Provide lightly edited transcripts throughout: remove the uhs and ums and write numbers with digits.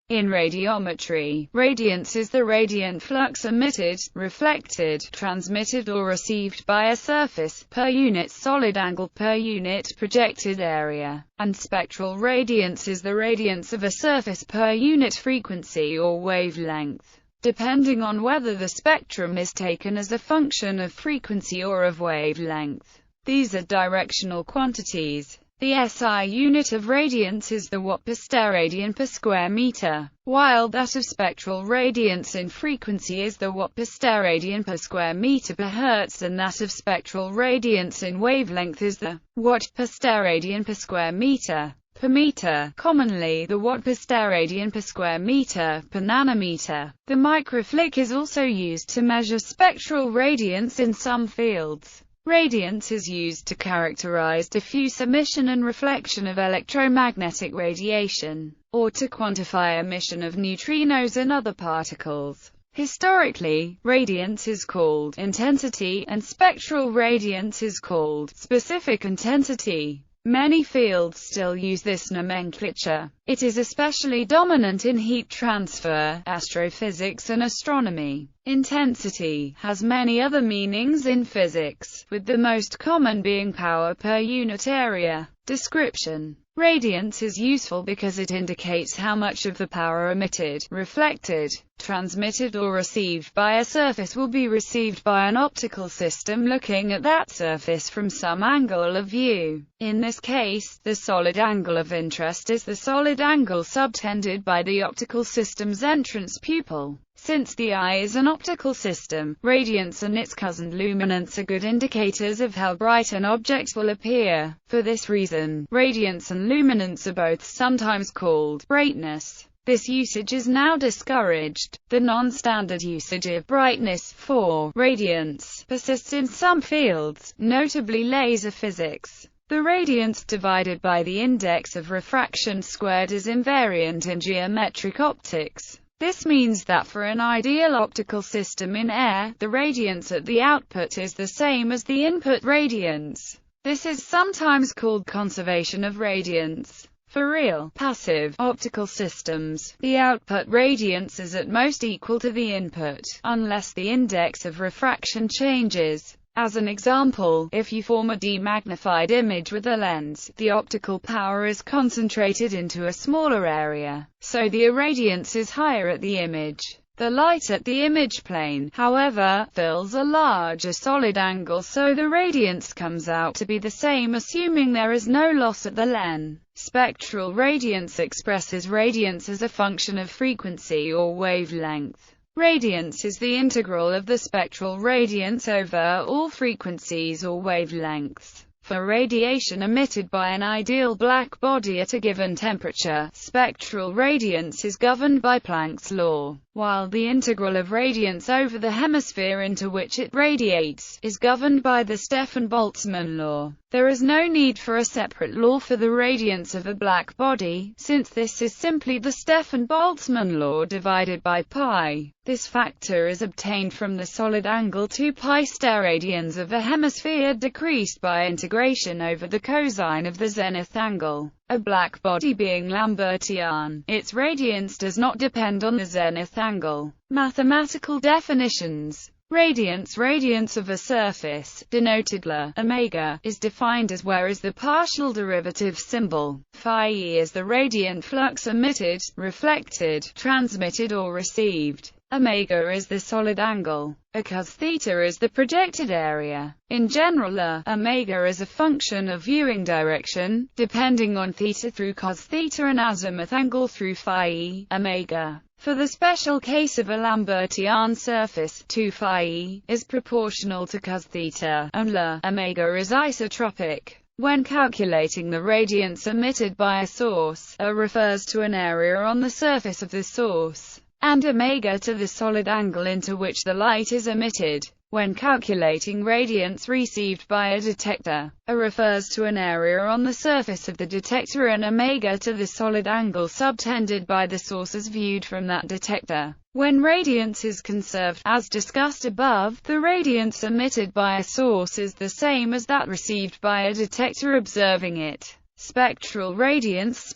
In radiometry, radiance is the radiant flux emitted, reflected, transmitted or received by a surface, per unit solid angle per unit projected area, and spectral radiance is the radiance of a surface per unit frequency or wavelength, depending on whether the spectrum is taken as a function of frequency or of wavelength. These are directional quantities. The SI unit of radiance is the watt per steradian per square meter, while that of spectral radiance in frequency is the watt per steradian per square meter per hertz, and that of spectral radiance in wavelength is the watt per steradian per square meter per meter, commonly the watt per steradian per square meter per nanometer. The microflick is also used to measure spectral radiance in some fields. Radiance is used to characterize diffuse emission and reflection of electromagnetic radiation, or to quantify emission of neutrinos and other particles. Historically, radiance is called intensity, and spectral radiance is called specific intensity. Many fields still use this nomenclature. It is especially dominant in heat transfer, astrophysics and astronomy. Intensity has many other meanings in physics, with the most common being power per unit area. Description: radiance is useful because it indicates how much of the power emitted, reflected, transmitted or received by a surface will be received by an optical system looking at that surface from some angle of view. In this case, the solid angle of interest is the solid angle subtended by the optical system's entrance pupil. Since the eye is an optical system, radiance and its cousin luminance are good indicators of how bright an object will appear. For this reason, radiance and luminance are both sometimes called brightness. This usage is now discouraged. The non-standard usage of brightness for radiance persists in some fields, notably laser physics. The radiance divided by the index of refraction squared is invariant in geometric optics. This means that for an ideal optical system in air, the radiance at the output is the same as the input radiance. This is sometimes called conservation of radiance. For real, passive, optical systems, the output radiance is at most equal to the input, unless the index of refraction changes. As an example, if you form a demagnified image with a lens, the optical power is concentrated into a smaller area, so the irradiance is higher at the image. The light at the image plane, however, fills a larger solid angle, so the radiance comes out to be the same assuming there is no loss at the lens. Spectral radiance expresses radiance as a function of frequency or wavelength. Radiance is the integral of the spectral radiance over all frequencies or wavelengths. For radiation emitted by an ideal black body at a given temperature, spectral radiance is governed by Planck's law, while the integral of radiance over the hemisphere into which it radiates is governed by the Stefan-Boltzmann law. There is no need for a separate law for the radiance of a black body, since this is simply the Stefan-Boltzmann law divided by pi. This factor is obtained from the solid angle 2 pi steradians of a hemisphere decreased by integration over the cosine of the zenith angle. A black body being Lambertian, its radiance does not depend on the zenith angle. Mathematical definitions. Radiance of a surface, denoted La omega, is defined as where is the partial derivative symbol. Phi is the radiant flux emitted, reflected, transmitted or received. Omega is the solid angle. A cos theta is the projected area. In general, La omega is a function of viewing direction, depending on theta through cos theta and azimuth angle through phi omega. For the special case of a Lambertian surface, 2 phi is proportional to cos theta, and La omega is isotropic. When calculating the radiance emitted by a source, A refers to an area on the surface of the source, and omega to the solid angle into which the light is emitted. When calculating radiance received by a detector, A refers to an area on the surface of the detector and omega to the solid angle subtended by the sources viewed from that detector. When radiance is conserved, as discussed above, the radiance emitted by a source is the same as that received by a detector observing it. Spectral radiance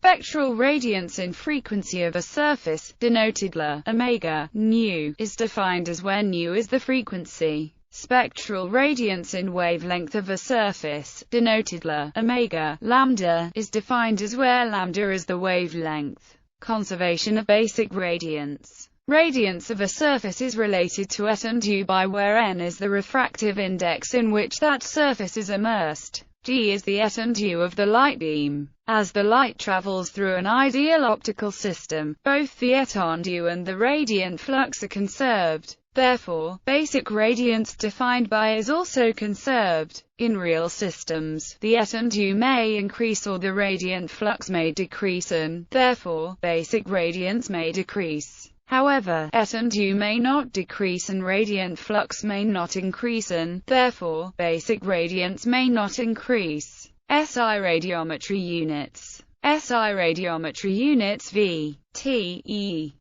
in frequency of a surface, denoted L, omega, nu, is defined as where nu is the frequency. Spectral radiance in wavelength of a surface, denoted L, omega, lambda, is defined as where lambda is the wavelength. Conservation of basic radiance. Radiance of a surface is related to atom due by where n is the refractive index in which that surface is immersed. G is the atom due of the light beam. As the light travels through an ideal optical system, both the étendue and the radiant flux are conserved. Therefore, basic radiance defined by is also conserved. In real systems, the étendue may increase or the radiant flux may decrease and, therefore, basic radiance may decrease. However, étendue may not decrease and radiant flux may not increase and, therefore, basic radiance may not increase. SI radiometry units. SI radiometry units V, T, E.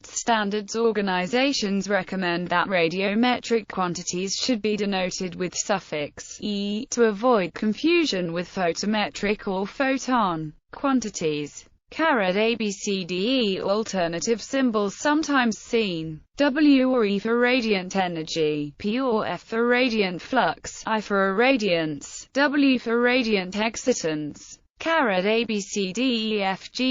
Standards organizations recommend that radiometric quantities should be denoted with suffix E, to avoid confusion with photometric or photon quantities. ABCDE alternative symbols sometimes seen. W or E for radiant energy, P or F for radiant flux, I for irradiance, W for radiant excitance. ABCDEFG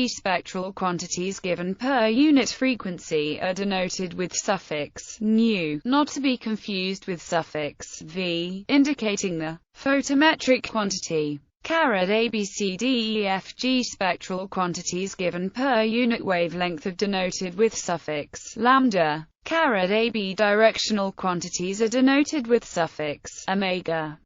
spectral quantities given per unit frequency are denoted with suffix nu, not to be confused with suffix V, indicating the photometric quantity. ABCDEFG spectral quantities given per unit wavelength are denoted with suffix lambda. AB directional quantities are denoted with suffix omega.